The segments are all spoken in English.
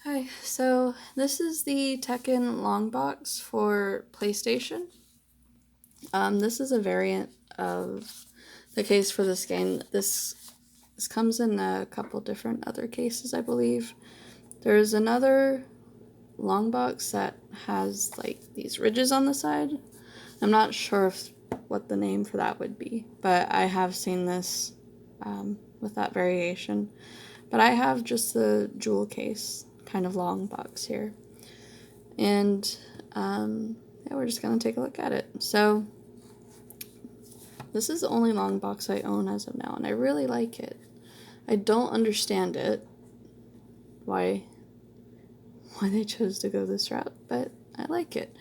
Hi, so this is the Tekken Longbox for PlayStation. This is a variant of the case for this game. This comes in a couple different other cases, I believe. There's another Longbox that has like these ridges on the side. I'm not sure what the name for that would be, but I have seen this with that variation. But I have just the jewel case kind of long box here. And yeah, we're just going to take a look at it. So this is the only long box I own as of now, and I really like it. I don't understand it, why they chose to go this route, but I like it.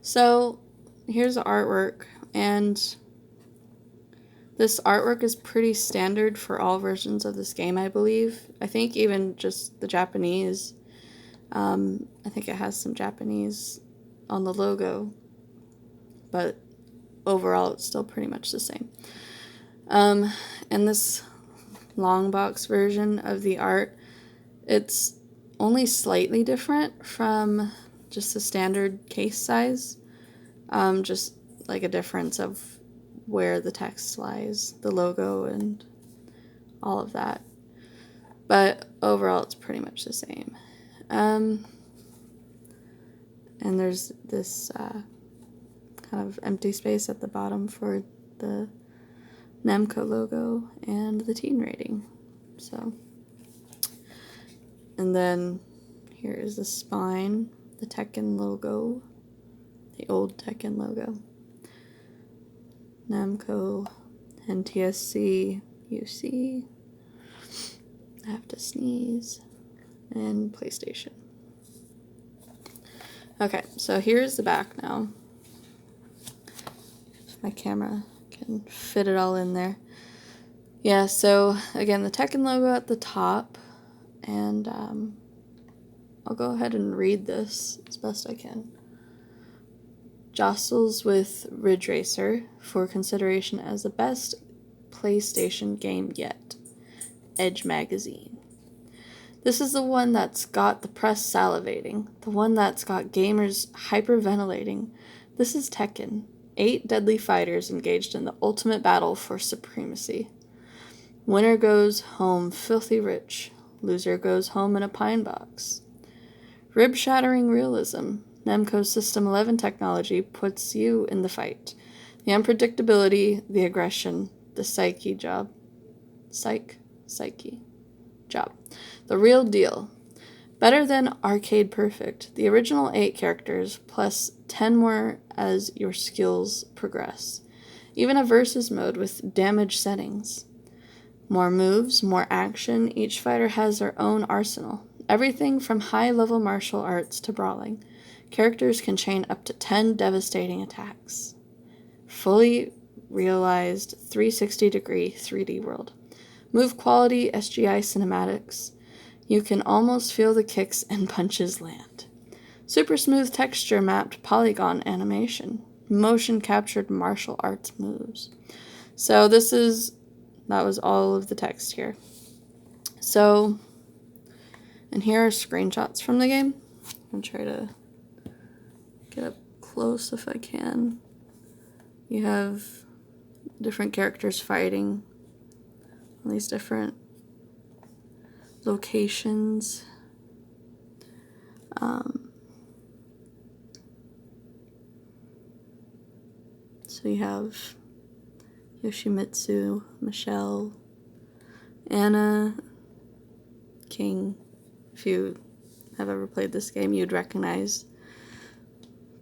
So here's the artwork, and this artwork is pretty standard for all versions of this game, I believe. I think even just the Japanese. I think it has some Japanese on the logo, but overall it's still pretty much the same. And this long box version of the art, it's only slightly different from just the standard case size. Just like a difference of where the text lies, the logo, and all of that. But overall, it's pretty much the same. And there's this kind of empty space at the bottom for the Namco logo and the teen rating. So, and then here is the spine, the Tekken logo, the old Tekken logo. Namco, NTSC, UC, I have to sneeze, and PlayStation. Okay, so here's the back now. If my camera can fit it all in there. Yeah, so again, the Tekken logo at the top, and I'll go ahead and read this as best I can. Jostles with Ridge Racer for consideration as the best PlayStation game yet. Edge Magazine. This is the one that's got the press salivating, the one that's got gamers hyperventilating. This is Tekken. 8 deadly fighters engaged in the ultimate battle for supremacy. Winner goes home filthy rich. Loser goes home in a pine box. Rib-shattering realism. Namco's System 11 technology puts you in the fight. The unpredictability, the aggression, the psyche job. Psyche job. The real deal. Better than Arcade Perfect. The original 8 characters, plus 10 more as your skills progress. Even a versus mode with damage settings. More moves, more action. Each fighter has their own arsenal. Everything from high-level martial arts to brawling. Characters can chain up to 10 devastating attacks. Fully realized 360-degree 3D world. Move quality SGI cinematics. You can almost feel the kicks and punches land. Super smooth texture mapped polygon animation. Motion captured martial arts moves. So that was all of the text here. So, and here are screenshots from the game. I'm going to try to get up close if I can. You have different characters fighting on these different locations. So you have Yoshimitsu, Michelle, Anna, King. If you have ever played this game, you'd recognize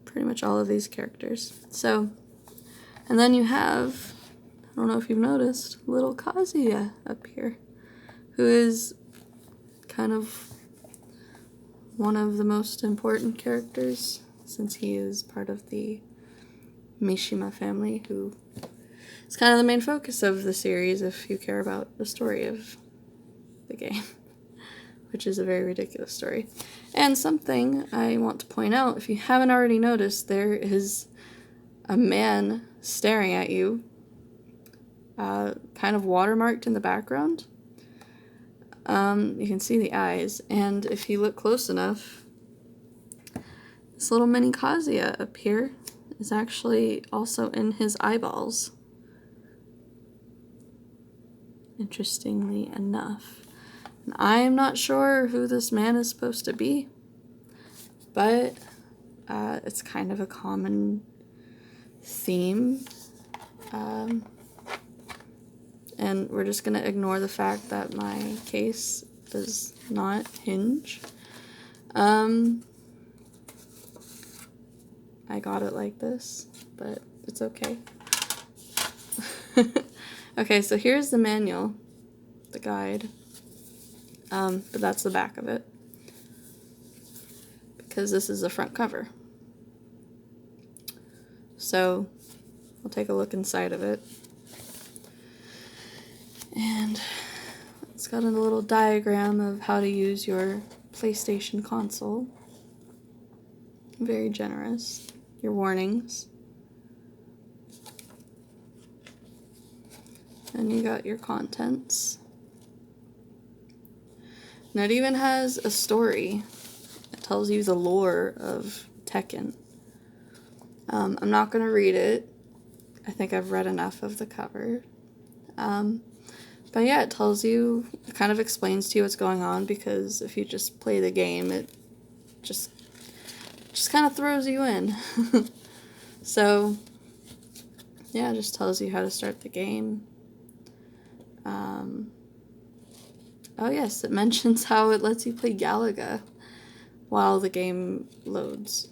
pretty much all of these characters. So, and then you have, I don't know if you've noticed, little Kazuya up here, who is kind of one of the most important characters, since he is part of the Mishima family, who is kind of the main focus of the series if you care about the story of the game, which is a very ridiculous story. And something I want to point out, if you haven't already noticed, there is a man staring at you, kind of watermarked in the background. You can see the eyes, and if you look close enough, this little mini Kazuya up here is actually also in his eyeballs. Interestingly enough. And I am not sure who this man is supposed to be, but it's kind of a common theme. And we're just going to ignore the fact that my case does not hinge. I got it like this, but it's okay. Okay, so here's the manual, the guide, but that's the back of it, because this is the front cover. So we'll take a look inside of it. And it's got a little diagram of how to use your PlayStation console. Very generous. Your warnings. And you got your contents. And it even has a story. It tells you the lore of Tekken. I'm not going to read it. I think I've read enough of the cover. But yeah, it tells you, it kind of explains to you what's going on, because if you just play the game, it just kind of throws you in. So, yeah, it just tells you how to start the game. Oh yes, it mentions how it lets you play Galaga while the game loads.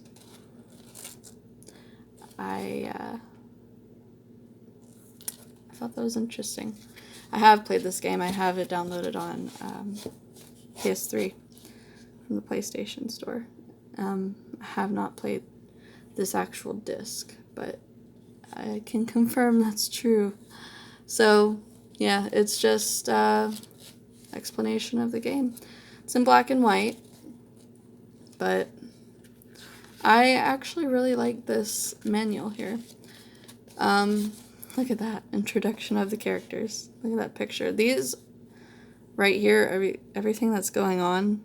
I thought that was interesting. I have played this game. I have it downloaded on PS3 from the PlayStation Store. I have not played this actual disc, but I can confirm that's true. So, yeah, it's just explanation of the game. It's in black and white, but I actually really like this manual here. Look at that introduction of the characters. Look at that picture. These right here, everything that's going on,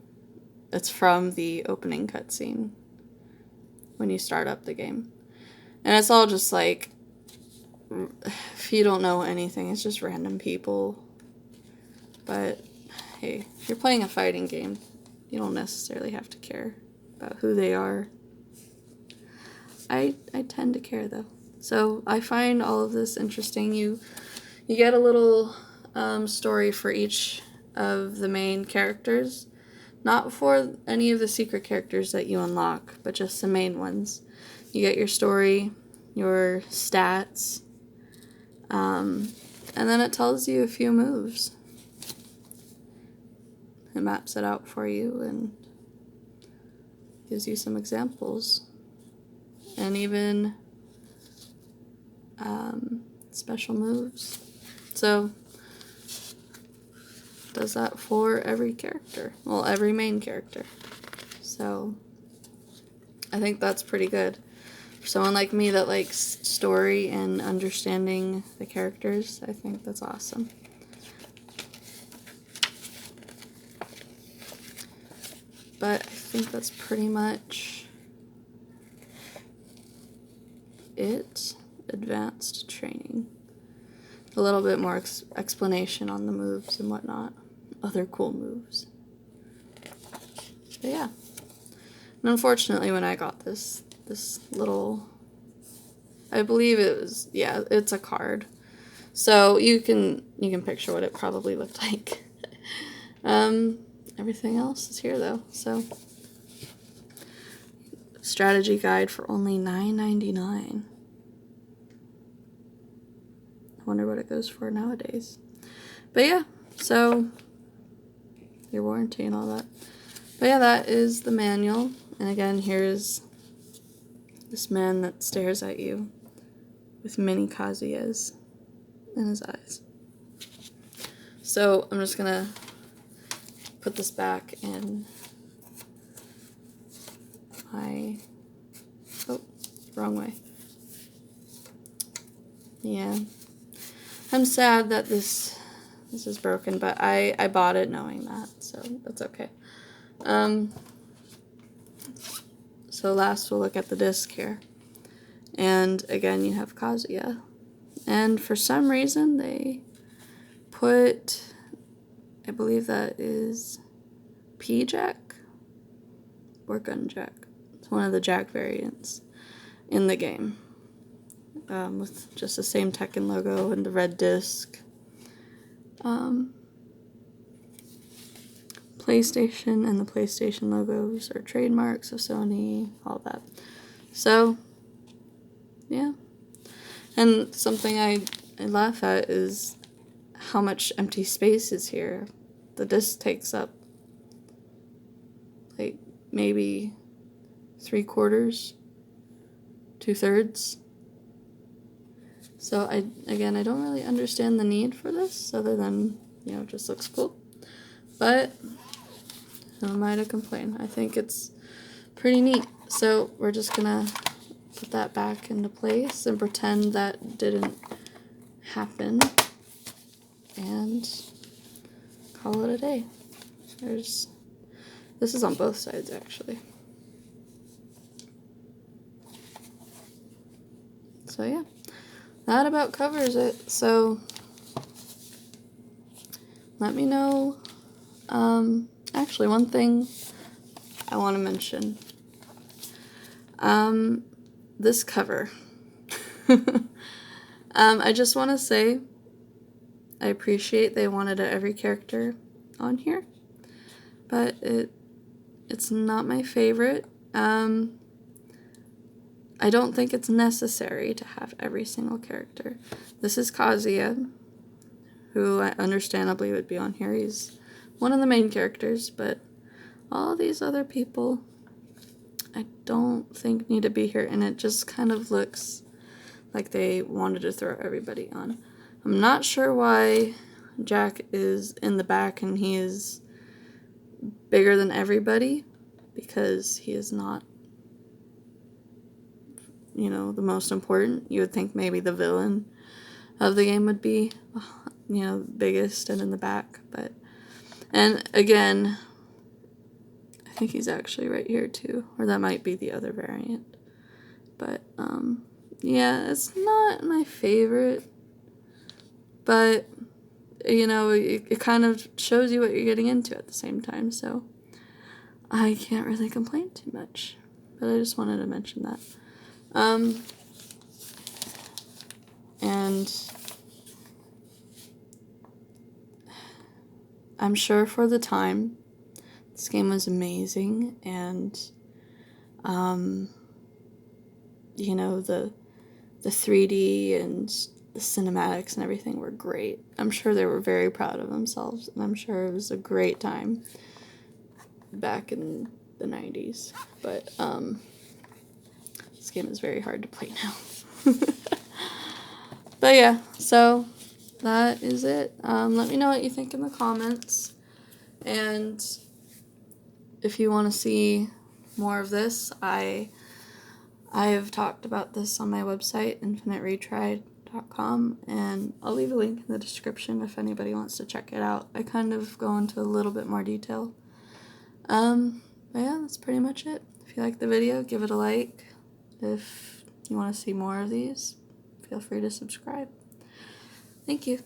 it's from the opening cutscene when you start up the game. And it's all just like, if you don't know anything, it's just random people. But hey, if you're playing a fighting game, you don't necessarily have to care about who they are. I tend to care though. So I find all of this interesting. You get a little story for each of the main characters. Not for any of the secret characters that you unlock, but just the main ones. You get your story, your stats, and then it tells you a few moves. It maps it out for you and gives you some examples. And even special moves. So, does that for every character. Well, every main character. So, I think that's pretty good. For someone like me that likes story and understanding the characters, I think that's awesome. But I think that's pretty much it. Advanced training. A little bit more explanation on the moves and whatnot. Other cool moves. But yeah. And unfortunately when I got this little, I believe it was, yeah, it's a card. So you can picture what it probably looked like. Everything else is here though. So strategy guide for only $9.99. I wonder what it goes for nowadays. But yeah, so your warranty and all that. But yeah, that is the manual. And again, here's this man that stares at you with mini Kazuyas in his eyes. So I'm just gonna put this back in my, oh, wrong way. Yeah. I'm sad that this this is broken, but I bought it knowing that, so that's okay. So last we'll look at the disc here. And again, you have Kazuya. And for some reason, they put, I believe that is P-Jack or Gun Jack. It's one of the Jack variants in the game. With just the same Tekken logo and the red disc. PlayStation and the PlayStation logos are trademarks of Sony, all that. So, yeah. And something I laugh at is how much empty space is here. The disc takes up like maybe 3/4, 2/3. So I don't really understand the need for this other than, you know, it just looks cool. But who am I to complain? I think it's pretty neat. So we're just gonna put that back into place and pretend that didn't happen and call it a day. This is on both sides actually. So yeah, that about covers it. So let me know. Actually, one thing I want to mention. This cover. I just want to say I appreciate they wanted every character on here, but it's not my favorite. I don't think it's necessary to have every single character. This is Kazuya, who I understandably would be on here. He's one of the main characters, but all these other people I don't think need to be here, and it just kind of looks like they wanted to throw everybody on. I'm not sure why Jack is in the back and he is bigger than everybody, because he is not, you know, the most important. You would think maybe the villain of the game would be, you know, biggest and in the back, but, and again, I think he's actually right here too, or that might be the other variant, but, yeah, it's not my favorite, but, you know, it kind of shows you what you're getting into at the same time, so I can't really complain too much, but I just wanted to mention that. And I'm sure for the time, this game was amazing, and, you know, the 3D and the cinematics and everything were great. I'm sure they were very proud of themselves, and I'm sure it was a great time back in the 90s, but, this game is very hard to play now. But yeah, so that is it. Let me know what you think in the comments, and if you want to see more of this, I have talked about this on my website, infiniteretry.com, and I'll leave a link in the description if anybody wants to check it out. I kind of go into a little bit more detail. But yeah, that's pretty much it. If you like the video, give it a like. If you want to see more of these, feel free to subscribe. Thank you.